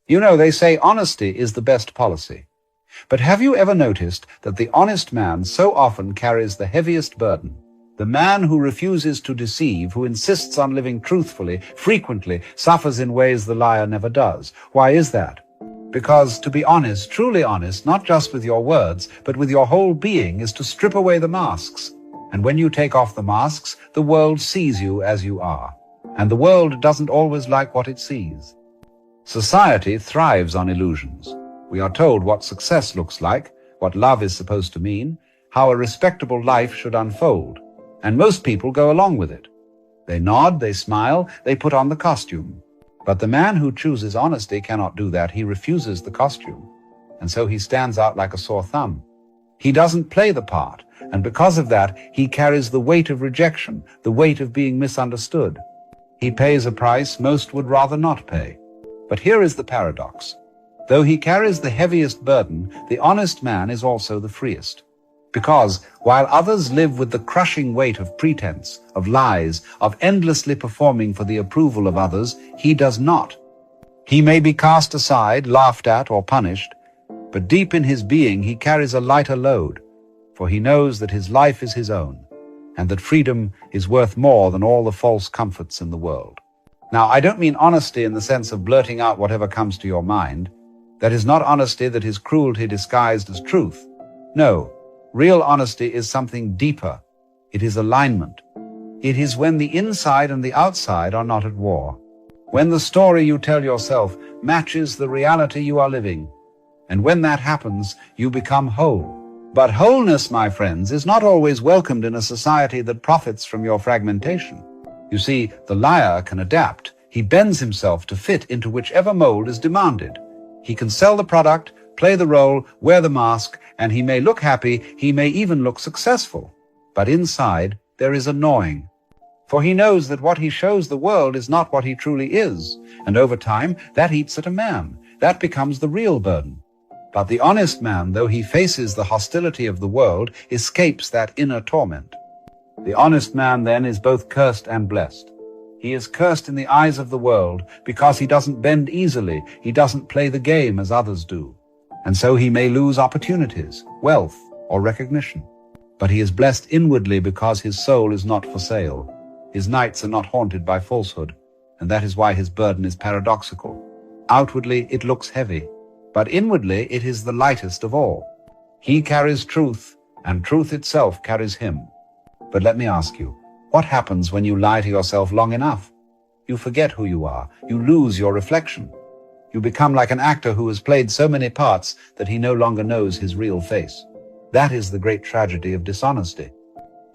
You know, they say honesty is the best policy. But have you ever noticed that the honest man so often carries the heaviest burden? The man who refuses to deceive, who insists on living truthfully, frequently suffers in ways the liar never does. Why is that? Because to be honest, truly honest, not just with your words, but with your whole being, is to strip away the masks. And when you take off the masks, the world sees you as you are. And the world doesn't always like what it sees. Society thrives on illusions. We are told what success looks like, what love is supposed to mean, how a respectable life should unfold. And most people go along with it. They nod, they smile, they put on the costume. But the man who chooses honesty cannot do that. He refuses the costume. And so he stands out like a sore thumb. He doesn't play the part, and because of that, he carries the weight of rejection, the weight of being misunderstood. He pays a price most would rather not pay. But here is the paradox. Though he carries the heaviest burden, the honest man is also the freest. Because while others live with the crushing weight of pretense, of lies, of endlessly performing for the approval of others, he does not. He may be cast aside, laughed at, or punished, but deep in his being he carries a lighter load, for he knows that his life is his own, and that freedom is worth more than all the false comforts in the world. Now, I don't mean honesty in the sense of blurting out whatever comes to your mind. That is not honesty that is cruelty disguised as truth. No, real honesty is something deeper. It is alignment. It is when the inside and the outside are not at war. When the story you tell yourself matches the reality you are living. And when that happens, you become whole. But wholeness, my friends, is not always welcomed in a society that profits from your fragmentation. You see, the liar can adapt. He bends himself to fit into whichever mold is demanded. He can sell the product, play the role, wear the mask, and he may look happy, he may even look successful. But inside, there is a gnawing. For he knows that what he shows the world is not what he truly is, and over time, that eats at a man. That becomes the real burden. But the honest man, though he faces the hostility of the world, escapes that inner torment. The honest man, then, is both cursed and blessed. He is cursed in the eyes of the world because he doesn't bend easily, he doesn't play the game as others do. And so he may lose opportunities, wealth, or recognition. But he is blessed inwardly because his soul is not for sale. His nights are not haunted by falsehood, and that is why his burden is paradoxical. Outwardly it looks heavy, but inwardly it is the lightest of all. He carries truth, and truth itself carries him. But let me ask you, what happens when you lie to yourself long enough? You forget who you are. You lose your reflection. You become like an actor who has played so many parts that he no longer knows his real face. That is the great tragedy of dishonesty.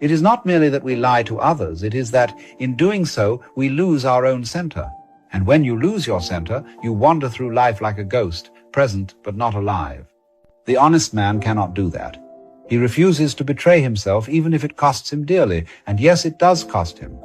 It is not merely that we lie to others, it is that in doing so we lose our own center. And when you lose your center, you wander through life like a ghost, present but not alive. The honest man cannot do that. He refuses to betray himself even if it costs him dearly, and yes, it does cost him.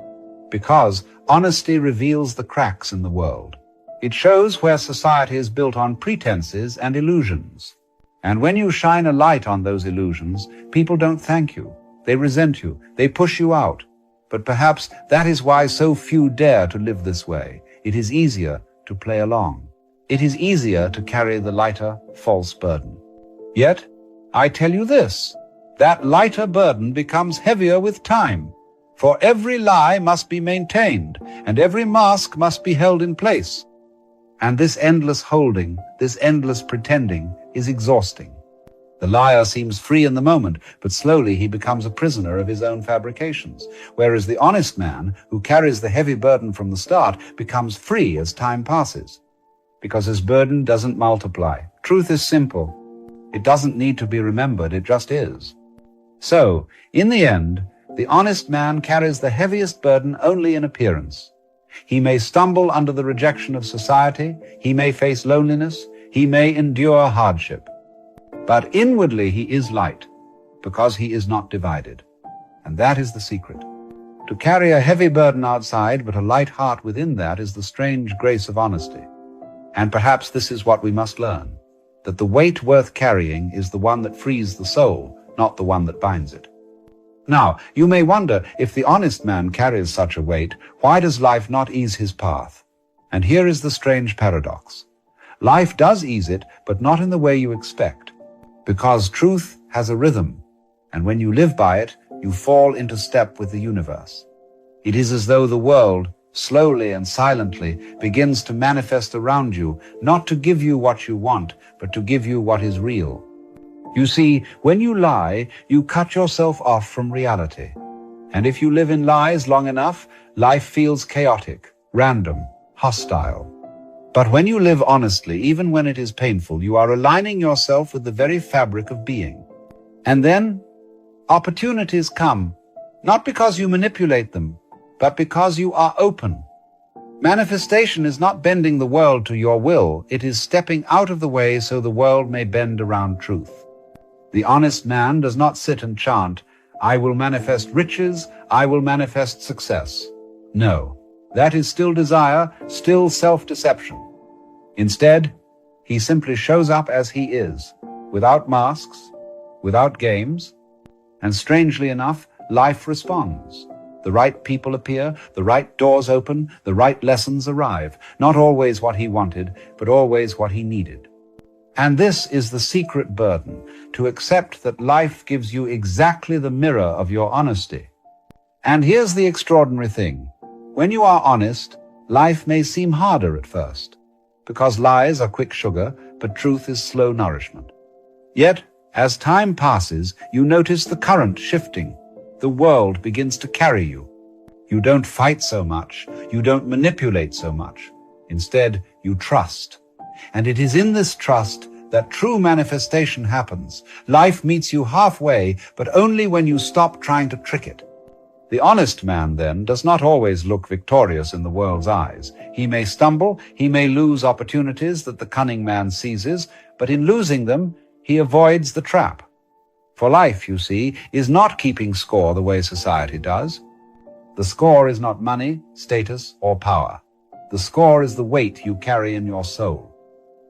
Because honesty reveals the cracks in the world. It shows where society is built on pretenses and illusions. And when you shine a light on those illusions, people don't thank you. They resent you. They push you out. But perhaps that is why so few dare to live this way. It is easier to play along. It is easier to carry the lighter, false burden. Yet, I tell you this, that lighter burden becomes heavier with time. For every lie must be maintained, and every mask must be held in place. And this endless holding, this endless pretending, is exhausting. The liar seems free in the moment, but slowly he becomes a prisoner of his own fabrications, whereas the honest man, who carries the heavy burden from the start, becomes free as time passes. Because his burden doesn't multiply. Truth is simple. It doesn't need to be remembered, it just is. So, in the end, the honest man carries the heaviest burden only in appearance. He may stumble under the rejection of society, he may face loneliness, he may endure hardship. But inwardly he is light, because he is not divided. And that is the secret. To carry a heavy burden outside, but a light heart within that is the strange grace of honesty. And perhaps this is what we must learn. That the weight worth carrying is the one that frees the soul, not the one that binds it. Now, you may wonder, if the honest man carries such a weight, why does life not ease his path? And here is the strange paradox. Life does ease it, but not in the way you expect. Because truth has a rhythm, and when you live by it, you fall into step with the universe. It is as though the world, slowly and silently, begins to manifest around you, not to give you what you want, but to give you what is real. You see, when you lie, you cut yourself off from reality. And if you live in lies long enough, life feels chaotic, random, hostile. But when you live honestly, even when it is painful, you are aligning yourself with the very fabric of being. And then, opportunities come, not because you manipulate them, but because you are open. Manifestation is not bending the world to your will, it is stepping out of the way so the world may bend around truth. The honest man does not sit and chant, "I will manifest riches, I will manifest success." No, that is still desire, still self-deception. Instead, he simply shows up as he is, without masks, without games, and strangely enough, life responds. The right people appear, the right doors open, the right lessons arrive, not always what he wanted, but always what he needed. And this is the secret burden, to accept that life gives you exactly the mirror of your honesty. And here's the extraordinary thing. When you are honest, life may seem harder at first, because lies are quick sugar, but truth is slow nourishment. Yet, as time passes, you notice the current shifting. The world begins to carry you. You don't fight so much. You don't manipulate so much. Instead, you trust. And it is in this trust that true manifestation happens. Life meets you halfway, but only when you stop trying to trick it. The honest man, then, does not always look victorious in the world's eyes. He may stumble, he may lose opportunities that the cunning man seizes, but in losing them, he avoids the trap. For life, you see, is not keeping score the way society does. The score is not money, status, or power. The score is the weight you carry in your soul.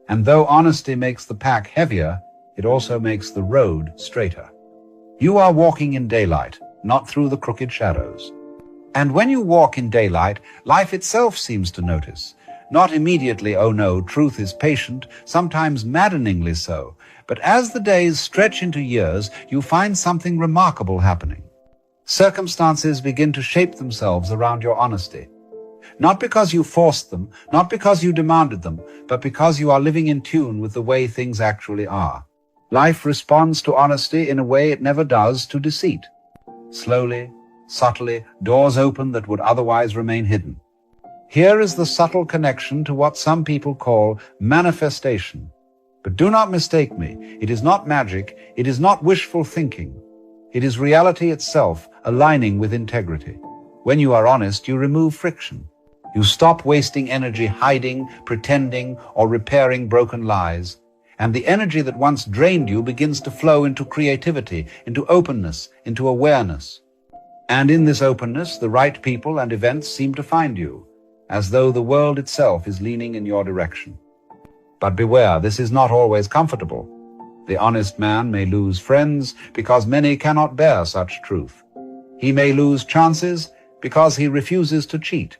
And though honesty makes the pack heavier, it also makes the road straighter. You are walking in daylight, not through the crooked shadows. And when you walk in daylight, life itself seems to notice. Not immediately, oh no, truth is patient, sometimes maddeningly so. But as the days stretch into years, you find something remarkable happening. Circumstances begin to shape themselves around your honesty. Not because you forced them, not because you demanded them, but because you are living in tune with the way things actually are. Life responds to honesty in a way it never does to deceit. Slowly, subtly, doors open that would otherwise remain hidden. Here is the subtle connection to what some people call manifestation. But do not mistake me. It is not magic. It is not wishful thinking. It is reality itself, aligning with integrity. When you are honest, you remove friction. You stop wasting energy hiding, pretending, or repairing broken lies. And the energy that once drained you begins to flow into creativity, into openness, into awareness. And in this openness, the right people and events seem to find you, as though the world itself is leaning in your direction. But beware, this is not always comfortable. The honest man may lose friends because many cannot bear such truth. He may lose chances because he refuses to cheat.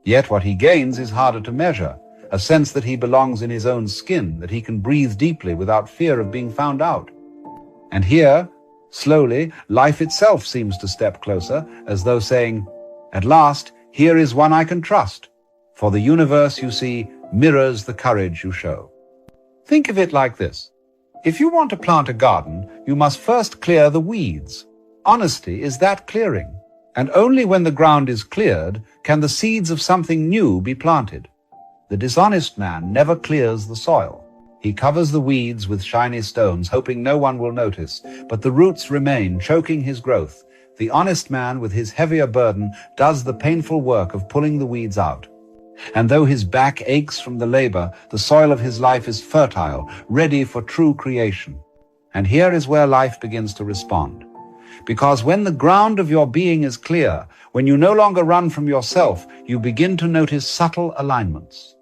Yet what he gains is harder to measure, a sense that he belongs in his own skin, that he can breathe deeply without fear of being found out. And here, slowly, life itself seems to step closer, as though saying, "At last, here is one I can trust." For the universe, you see, mirrors the courage you show. Think of it like this. If you want to plant a garden, you must first clear the weeds. Honesty is that clearing. And only when the ground is cleared can the seeds of something new be planted. The dishonest man never clears the soil. He covers the weeds with shiny stones, hoping no one will notice, but the roots remain, choking his growth. The honest man, with his heavier burden, does the painful work of pulling the weeds out. And though his back aches from the labor, the soil of his life is fertile, ready for true creation. And here is where life begins to respond. Because when the ground of your being is clear, when you no longer run from yourself, you begin to notice subtle alignments.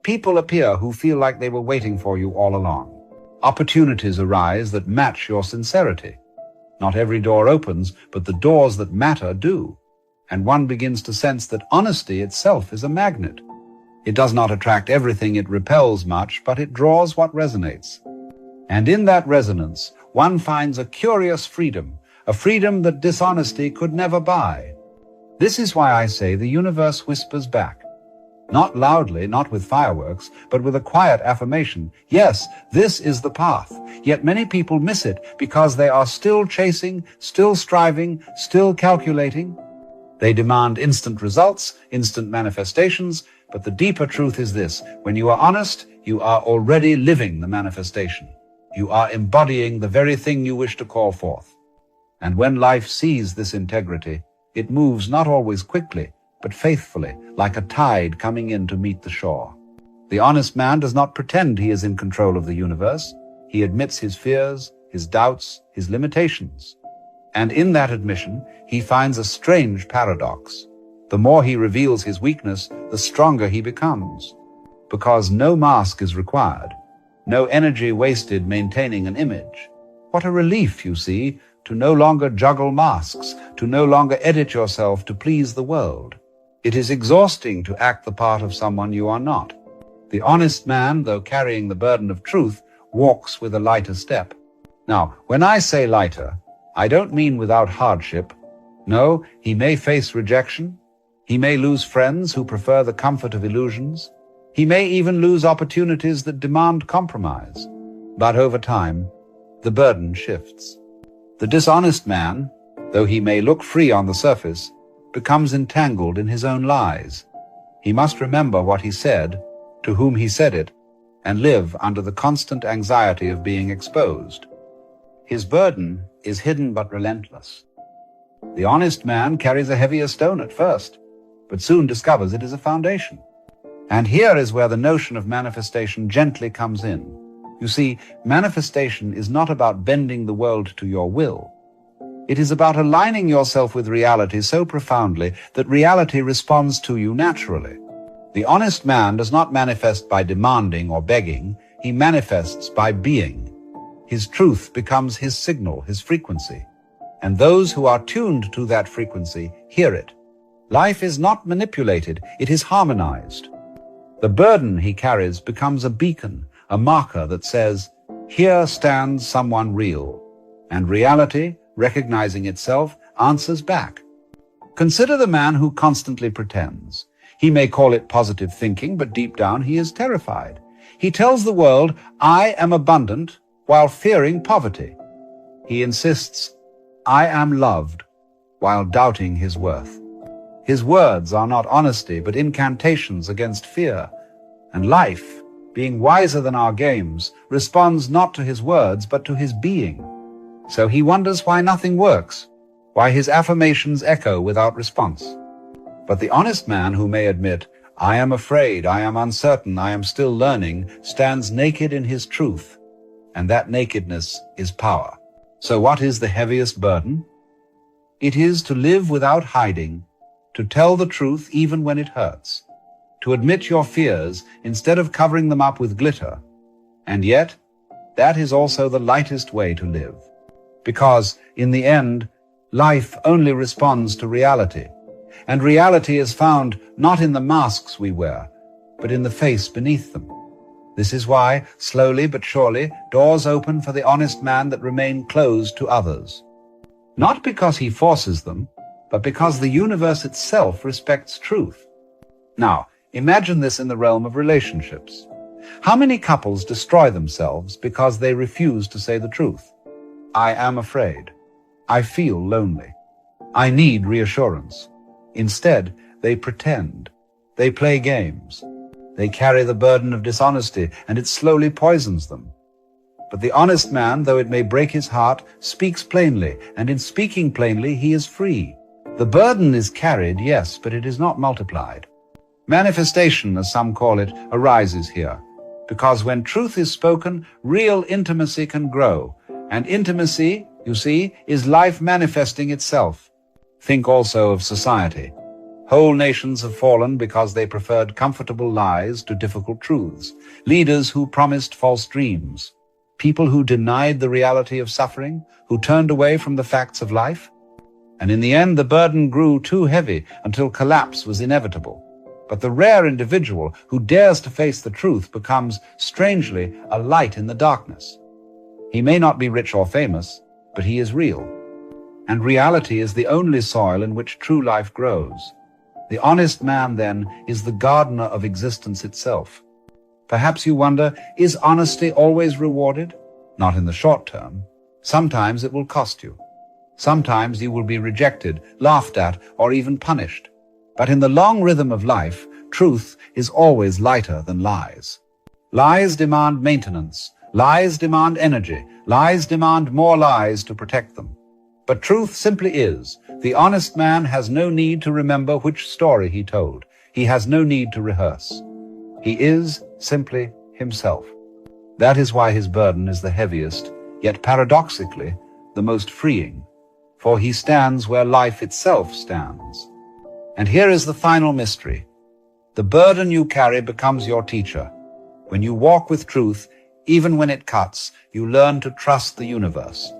People appear who feel like they were waiting for you all along. Opportunities arise that match your sincerity. Not every door opens, but the doors that matter do. And one begins to sense that honesty itself is a magnet. It does not attract everything, it repels much, but it draws what resonates. And in that resonance, one finds a curious freedom, a freedom that dishonesty could never buy. This is why I say the universe whispers back. Not loudly, not with fireworks, but with a quiet affirmation. Yes, this is the path. Yet many people miss it because they are still chasing, still striving, still calculating. They demand instant results, instant manifestations, but the deeper truth is this. When you are honest, you are already living the manifestation. You are embodying the very thing you wish to call forth. And when life sees this integrity, it moves not always quickly, but faithfully, like a tide coming in to meet the shore. The honest man does not pretend he is in control of the universe. He admits his fears, his doubts, his limitations. And in that admission, he finds a strange paradox. The more he reveals his weakness, the stronger he becomes. Because no mask is required, no energy wasted maintaining an image. What a relief, you see, to no longer juggle masks, to no longer edit yourself to please the world. It is exhausting to act the part of someone you are not. The honest man, though carrying the burden of truth, walks with a lighter step. Now, when I say lighter, I don't mean without hardship. No, he may face rejection. He may lose friends who prefer the comfort of illusions. He may even lose opportunities that demand compromise. But over time, the burden shifts. The dishonest man, though he may look free on the surface, becomes entangled in his own lies. He must remember what he said, to whom he said it, and live under the constant anxiety of being exposed. His burden is hidden but relentless. The honest man carries a heavier stone at first, but soon discovers it is a foundation. And here is where the notion of manifestation gently comes in. You see, manifestation is not about bending the world to your will. It is about aligning yourself with reality so profoundly that reality responds to you naturally. The honest man does not manifest by demanding or begging. He manifests by being. His truth becomes his signal, his frequency. And those who are tuned to that frequency hear it. Life is not manipulated, it is harmonized. The burden he carries becomes a beacon, a marker that says, here stands someone real. And reality, recognizing itself, answers back. Consider the man who constantly pretends. He may call it positive thinking, but deep down he is terrified. He tells the world, I am abundant, while fearing poverty. He insists, I am loved, while doubting his worth. His words are not honesty, but incantations against fear. And life, being wiser than our games, responds not to his words, but to his being. So he wonders why nothing works, why his affirmations echo without response. But the honest man who may admit, I am afraid, I am uncertain, I am still learning, stands naked in his truth. And that nakedness is power. So what is the heaviest burden? It is to live without hiding, to tell the truth even when it hurts, to admit your fears instead of covering them up with glitter. And yet, that is also the lightest way to live. Because, in the end, life only responds to reality. And reality is found not in the masks we wear, but in the face beneath them. This is why, slowly but surely, doors open for the honest man that remain closed to others. Not because he forces them, but because the universe itself respects truth. Now, imagine this in the realm of relationships. How many couples destroy themselves because they refuse to say the truth? I am afraid. I feel lonely. I need reassurance. Instead, they pretend. They play games. They carry the burden of dishonesty, and it slowly poisons them. But the honest man, though it may break his heart, speaks plainly, and in speaking plainly, he is free. The burden is carried, yes, but it is not multiplied. Manifestation, as some call it, arises here, because when truth is spoken, real intimacy can grow. And intimacy, you see, is life manifesting itself. Think also of society. Whole nations have fallen because they preferred comfortable lies to difficult truths. Leaders who promised false dreams. People who denied the reality of suffering, who turned away from the facts of life. And in the end, the burden grew too heavy until collapse was inevitable. But the rare individual who dares to face the truth becomes, strangely, a light in the darkness. He may not be rich or famous, but he is real. And reality is the only soil in which true life grows. The honest man, then, is the gardener of existence itself. Perhaps you wonder, is honesty always rewarded? Not in the short term. Sometimes it will cost you. Sometimes you will be rejected, laughed at, or even punished. But in the long rhythm of life, truth is always lighter than lies. Lies demand maintenance. Lies demand energy. Lies demand more lies to protect them. But truth simply is. The honest man has no need to remember which story he told. He has no need to rehearse. He is simply himself. That is why his burden is the heaviest, yet paradoxically, the most freeing. For he stands where life itself stands. And here is the final mystery. The burden you carry becomes your teacher. When you walk with truth, even when it cuts, you learn to trust the universe.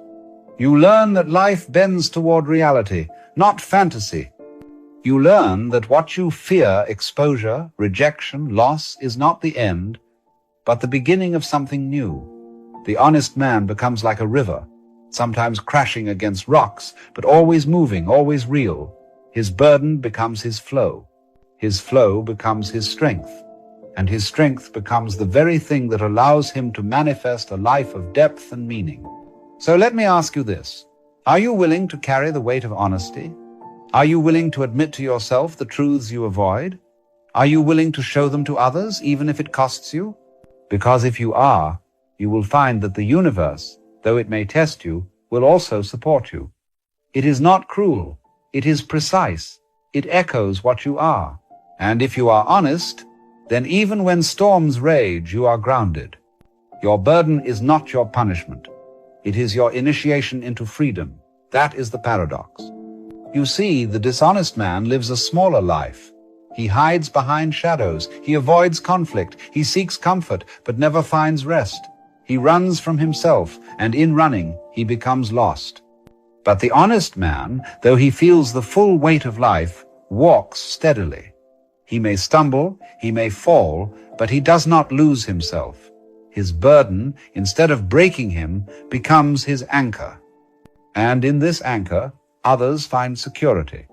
You learn that life bends toward reality, not fantasy. You learn that what you fear, exposure, rejection, loss, is not the end, but the beginning of something new. The honest man becomes like a river, sometimes crashing against rocks, but always moving, always real. His burden becomes his flow. His flow becomes his strength. And his strength becomes the very thing that allows him to manifest a life of depth and meaning. So let me ask you this. Are you willing to carry the weight of honesty? Are you willing to admit to yourself the truths you avoid? Are you willing to show them to others, even if it costs you? Because if you are, you will find that the universe, though it may test you, will also support you. It is not cruel. It is precise. It echoes what you are. And if you are honest, then even when storms rage, you are grounded. Your burden is not your punishment. It is your initiation into freedom. That is the paradox. You see, the dishonest man lives a smaller life. He hides behind shadows. He avoids conflict. He seeks comfort, but never finds rest. He runs from himself, and in running, he becomes lost. But the honest man, though he feels the full weight of life, walks steadily. He may stumble, he may fall, but he does not lose himself. His burden, instead of breaking him, becomes his anchor. And in this anchor, others find security.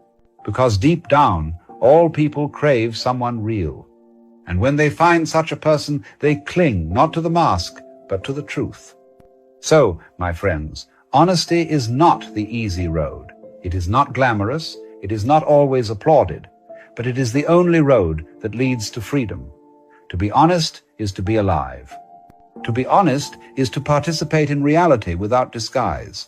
Because deep down, all people crave someone real. And when they find such a person, they cling not to the mask, but to the truth. So, my friends, honesty is not the easy road. It is not glamorous. It is not always applauded. But it is the only road that leads to freedom. To be honest is to be alive. To be honest is to participate in reality without disguise.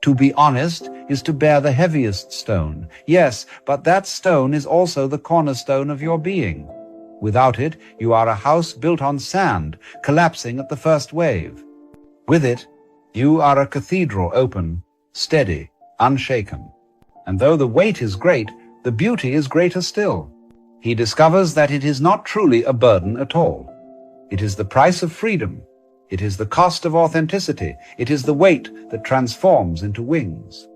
To be honest is to bear the heaviest stone. Yes, but that stone is also the cornerstone of your being. Without it, you are a house built on sand, collapsing at the first wave. With it, you are a cathedral open, steady, unshaken. And though the weight is great, the beauty is greater still. He discovers that it is not truly a burden at all. It is the price of freedom. It is the cost of authenticity. It is the weight that transforms into wings.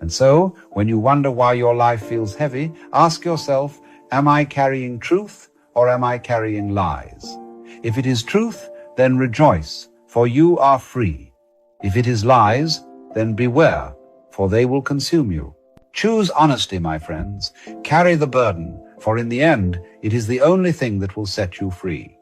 And so, when you wonder why your life feels heavy, ask yourself, am I carrying truth or am I carrying lies? If it is truth, then rejoice, for you are free. If it is lies, then beware, for they will consume you. Choose honesty, my friends. Carry the burden, for in the end, it is the only thing that will set you free.